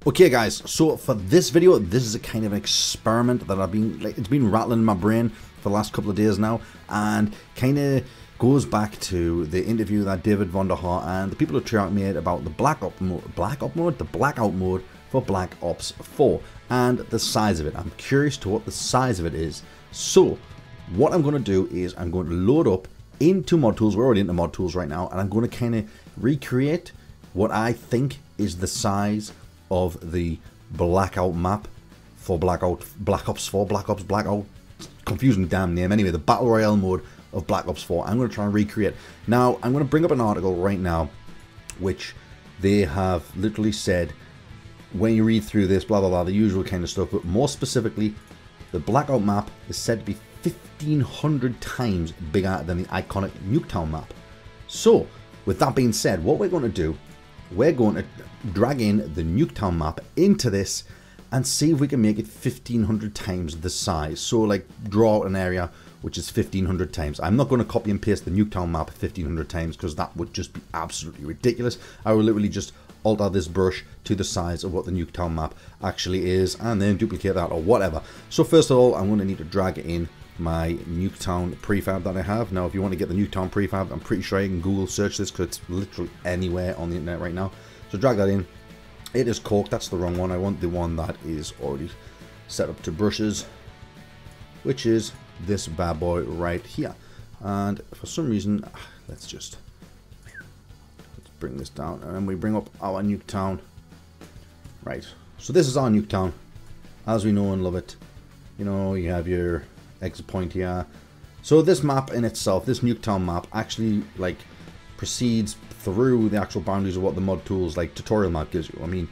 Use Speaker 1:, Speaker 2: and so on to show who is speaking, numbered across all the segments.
Speaker 1: Okay guys, so for this video, this is a kind of an experiment that it's been rattling in my brain for the last couple of days now, and kind of goes back to the interview that David Vonderhaar and the people at Treyarch made about the blackout mode for Black Ops 4 and the size of it. I'm curious to what the size of it is. So what I'm going to do is I'm going to load up into mod tools. We're already into mod tools right now, and I'm going to kind of recreate what I think is the size of the blackout map for Black Ops 4, Blackout, confusing damn name. Anyway, the Battle Royale mode of Black Ops 4, I'm going to try and recreate. Now, I'm going to bring up an article right now, which they have literally said, when you read through this, blah, blah, blah, the usual kind of stuff, but more specifically, the Blackout map is said to be 1,500 times bigger than the iconic Nuketown map. So, with that being said, what we're going to do, we're going to drag in the Nuketown map into this and see if we can make it 1,500 times the size. So like draw out an area which is 1,500 times. I'm not going to copy and paste the Nuketown map 1,500 times because that would just be absolutely ridiculous. I will literally just alter this brush to the size of what the Nuketown map actually is and then duplicate that or whatever. So first of all, I'm going to need to drag in my Nuketown prefab that I have. Now if you want to get the Nuketown prefab, I'm pretty sure you can Google search this because it's literally anywhere on the internet right now. So drag that in. It is corked, that's the wrong one. I want the one that is already set up to brushes, which is this bad boy right here. And for some reason, let's bring this down, and then we bring up our Nuketown. Right, so this is our Nuketown as we know and love it. You know, you have your exit point here. So this map in itself, this Nuketown map, actually like proceeds through the actual boundaries of what the mod tools like tutorial map gives you. I mean,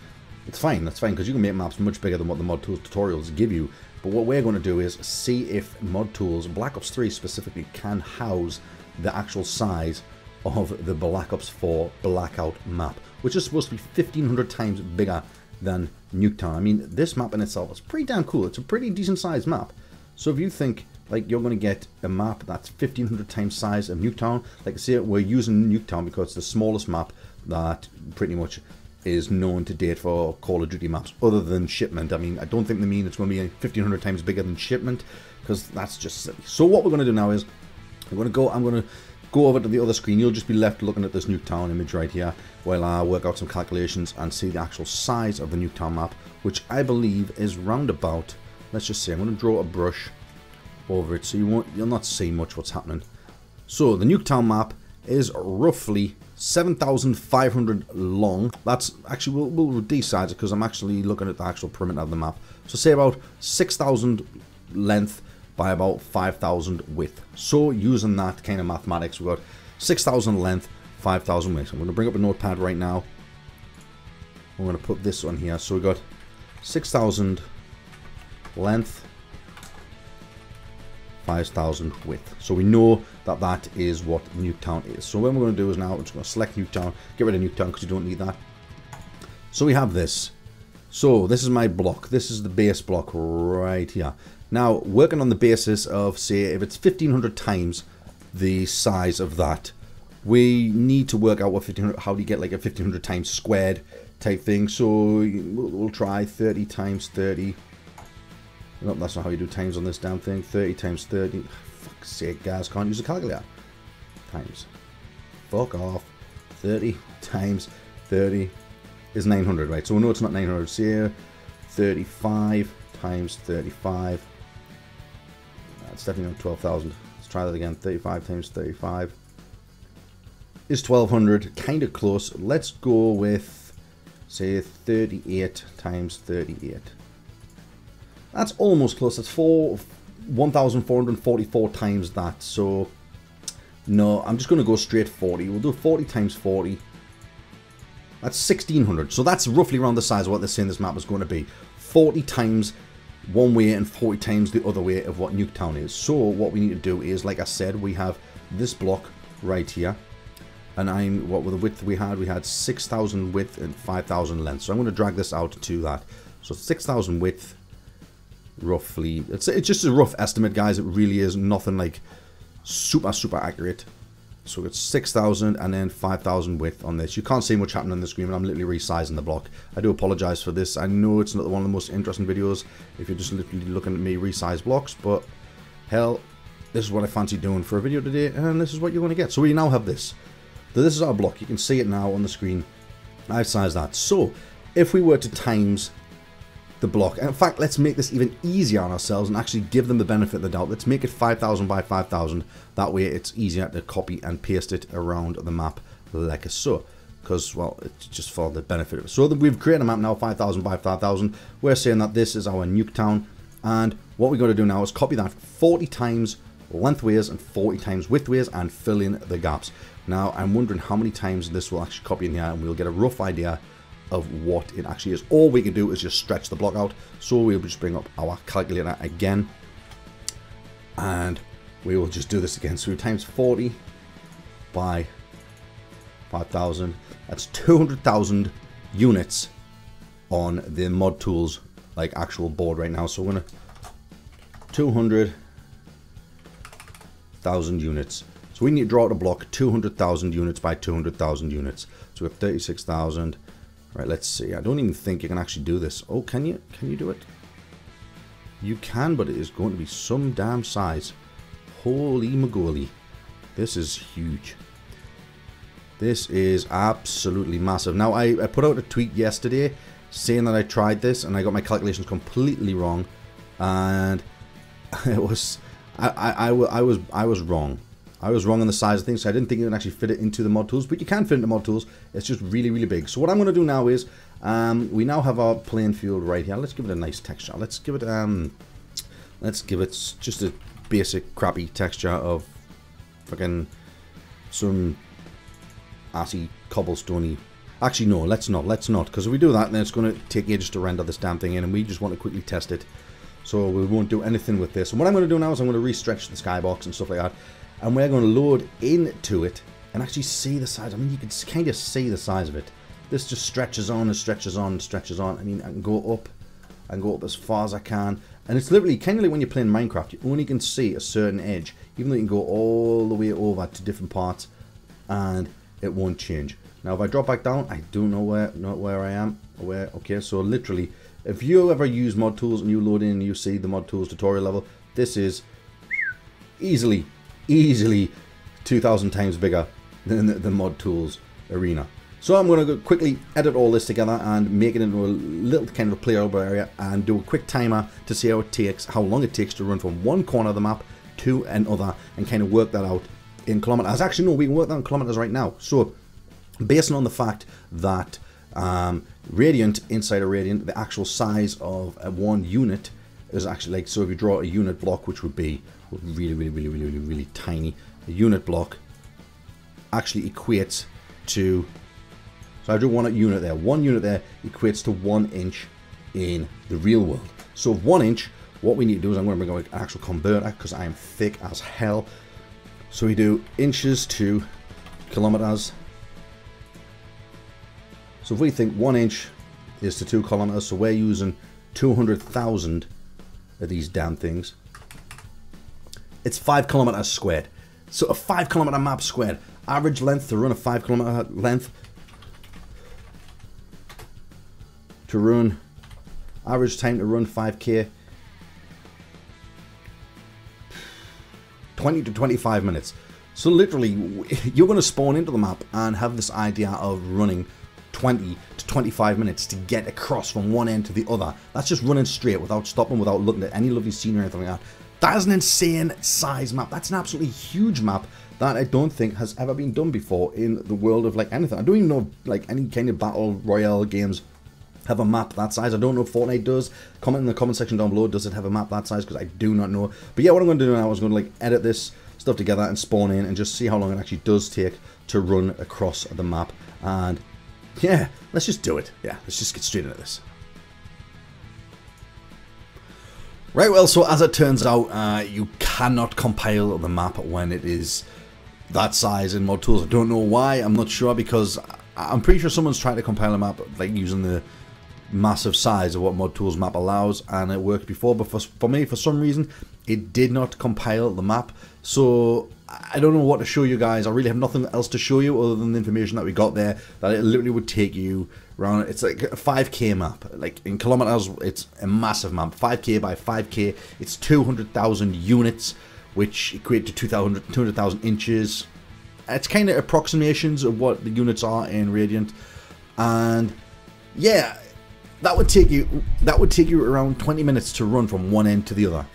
Speaker 1: it's fine, that's fine, because you can make maps much bigger than what the mod tools tutorials give you. But what we're going to do is see if mod tools, Black Ops 3 specifically, can house the actual size of the Black Ops 4 Blackout map, which is supposed to be 1,500 times bigger than Nuketown. I mean, this map in itself is pretty damn cool. It's a pretty decent sized map. So if you think like you're going to get a map that's 1,500 times size of Nuketown, like I say, we're using Nuketown because it's the smallest map that pretty much is known to date for Call of Duty maps, other than Shipment. I mean, I don't think they mean it's going to be 1,500 times bigger than Shipment, because that's just silly. So what we're going to do now is I'm going to go over to the other screen. You'll just be left looking at this Nuketown image right here while I work out some calculations and see the actual size of the Nuketown map, which I believe is round about, let's just say, I'm going to draw a brush over it so you'll not see much what's happening. So the Nuketown map is roughly 7,500 long. That's actually, we'll resize it because I'm actually looking at the actual perimeter of the map. So say about 6,000 length by about 5,000 width. So using that kind of mathematics, we've got 6,000 length, 5,000 width. I'm going to bring up a notepad right now. I'm going to put this on here. So we've got 6,000 length, 5,000 width. So we know that that is what Nuketown is. So what we're going to do is now we're just going to select Nuketown, get rid of Nuketown because you don't need that. So we have this. So this is my block. This is the base block right here. Now working on the basis of, say, if it's 1,500 times the size of that, we need to work out what 1,500, how do you get like a 1,500 times squared type thing. So we'll try 30 times 30. No, that's not how you do times on this damn thing. 30 times 30. Fuck's sake, guys, can't use a calculator. Times. Fuck off. 30 times 30 is 900, right? So we know it's not 900. So here, 35 times 35. That's definitely not 12,000. Let's try that again. 35 times 35 is 1,200. Kind of close. Let's go with, say, 38 times 38. That's almost close. That's 1,444 times that. So, no, I'm just going to go straight 40. We'll do 40 times 40. That's 1,600. So that's roughly around the size of what they're saying this map is going to be. 40 times one way and 40 times the other way of what Nuketown is. So what we need to do is, like I said, we have this block right here. And what with the width we had 6,000 width and 5,000 length. So I'm going to drag this out to that. So 6,000 width. Roughly, it's just a rough estimate, guys. It really is nothing like super accurate. So it's 6,000 and then 5,000 width on this. You can't see much happening on the screen, but I'm literally resizing the block. I do apologize for this. I know it's not one of the most interesting videos if you're just literally looking at me resize blocks, but hell, this is what I fancy doing for a video today, and this is what you're going to get. So we now have this. So this is our block. You can see it now on the screen. I've sized that. So if we were to times the block, and in fact, let's make this even easier on ourselves and actually give them the benefit of the doubt. Let's make it 5,000 by 5,000. That way it's easier to copy and paste it around the map like so. Because, well, it's just for the benefit of it. So that we've created a map now, 5,000 by 5,000. We're saying that this is our Nuketown. And what we're going to do now is copy that 40 times lengthways and 40 times widthways and fill in the gaps. Now, I'm wondering how many times this will actually copy in here, and we'll get a rough idea of what it actually is. All we can do is just stretch the block out. So we'll just bring up our calculator again, and we will just do this again. So times 40 by 5,000, that's 200,000 units on the mod tools like actual board right now. So we're gonna 200,000 units. So we need to draw out a block 200,000 units by 200,000 units. So we have 36,000. Right, let's see. I don't even think you can actually do this. Oh, can you? Can you do it? You can, but it is going to be some damn size. Holy mogoly. This is huge. This is absolutely massive. Now, I put out a tweet yesterday saying that I tried this and I got my calculations completely wrong. And it was... I was wrong. I was wrong on the size of things, so I didn't think it would actually fit it into the mod tools, but you can fit it into mod tools. It's just really, really big. So what I'm going to do now is, we now have our playing field right here. Let's give it a nice texture. Let's give it just a basic crappy texture of fucking some assy cobblestoney. Actually, no, let's not, because if we do that, then it's going to take ages to render this damn thing in, and we just want to quickly test it. So we won't do anything with this. And what I'm going to do now is I'm going to re-stretch the skybox and stuff like that. And we're going to load into it and actually see the size. I mean, you can kind of see the size of it. This just stretches on and stretches on and stretches on. I mean, I can go up as far as I can. And it's literally kind of like when you're playing Minecraft. You only can see a certain edge, even though you can go all the way over to different parts and it won't change. Now, if I drop back down, I don't know where I am. Okay, so literally, if you ever use mod tools and you load in and you see the mod tools tutorial level, this is easily 2,000 times bigger than the mod tools arena. So I'm going to quickly edit all this together and make it into a little kind of a playable area and do a quick timer to see how long it takes to run from one corner of the map to another and kind of work that out in kilometers. Actually, no, we can work that in kilometers right now. So based on the fact that Radiant, inside a Radiant, the actual size of one unit is actually like, so if you draw a unit block, which would be really tiny, a unit block actually equates to, so I drew one unit there. 1 unit there equates to 1 inch in the real world. So 1 inch, what we need to do is I'm going to bring out an actual converter because I am thick as hell. So we do inches to kilometers. So if we think 1 inch is to 2 kilometers, so we're using 200,000 of these damn things. It's 5 kilometers squared. So a 5 kilometer map squared. Average length to run a 5 kilometer length. Average time to run 5k. 20 to 25 minutes. So literally, you're going to spawn into the map and have this idea of running 20 to 25 minutes to get across from one end to the other. That's just running straight without stopping, without looking at any lovely scenery or anything like that. That is an insane size map. That's an absolutely huge map that I don't think has ever been done before in the world of like anything. I don't even know if, like, any kind of battle royale games have a map that size. I don't know if Fortnite does. Comment in the comment section down below, does it have a map that size? Because I do not know. But yeah, what I'm going to do now is going to like edit this stuff together and spawn in and just see how long it actually does take to run across the map. And yeah, let's just do it. Yeah, let's just get straight into this. Right, well, so as it turns out, you cannot compile the map when it is that size in mod tools. I don't know why. I'm not sure, because I'm pretty sure someone's trying to compile a map like using the massive size of what mod tools map allows, and it worked before. But for me, for some reason, it did not compile the map. So I don't know what to show you guys. I really have nothing else to show you other than the information that we got there, that it literally would take you around. It's like a 5k map, like in kilometers. It's a massive map, 5k by 5k. It's 200,000 units, which equate to 200,000 inches. It's kind of approximations of what the units are in Radiant, and yeah, that would take you around 20 minutes to run from one end to the other.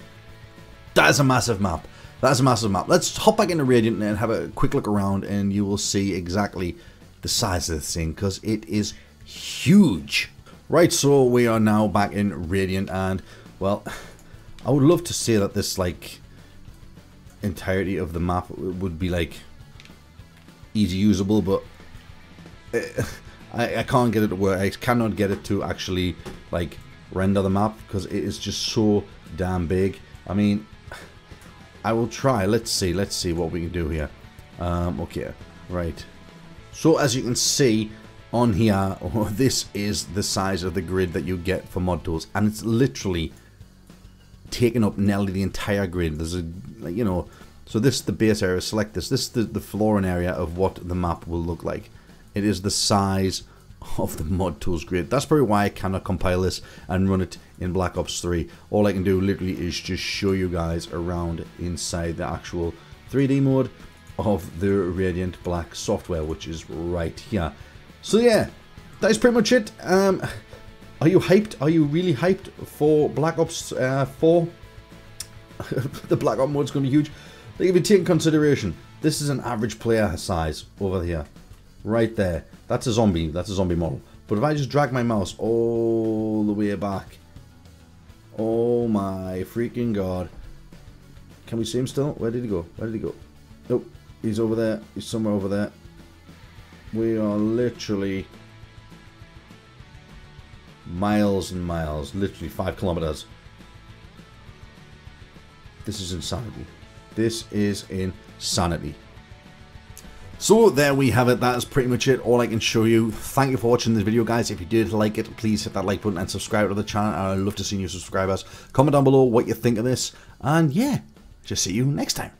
Speaker 1: That is a massive map. That's a massive map. Let's hop back into Radiant and have a quick look around, and you will see exactly the size of this thing, because it is huge. Right, so we are now back in Radiant, and well, I would love to say that this like entirety of the map would be like easy usable, but I can't get it to work. I cannot get it to actually like render the map because it is just so damn big. I mean, I will try. Let's see what we can do here. Okay, right. So as you can see on here, this is the size of the grid that you get for mod tools, and it's literally taken up nearly the entire grid. There's a, you know, so this is the base area. Select this. This is the flooring area of what the map will look like. It is the size of the mod tools grid. That's probably why I cannot compile this and run it in Black Ops 3. All I can do literally is just show you guys around inside the actual 3D mode of the Radiant Black software, which is right here. So yeah, that is pretty much it. Are you hyped? Are you really hyped for Black Ops 4? The Black Ops mode is going to be huge. Like, if you take in consideration, this is an average player size over here. Right there. That's a zombie. That's a zombie model. But if I just drag my mouse all the way back. Oh my freaking god. Can we see him still? Where did he go? Where did he go? Nope. He's over there. He's somewhere over there. We are literally miles and miles. Literally 5 kilometers. This is insanity. This is insanity. So there we have it. That is pretty much it. All I can show you. Thank you for watching this video, guys. If you did like it, please hit that like button and subscribe to the channel. I'd love to see new subscribers. Comment down below what you think of this. And yeah, just see you next time.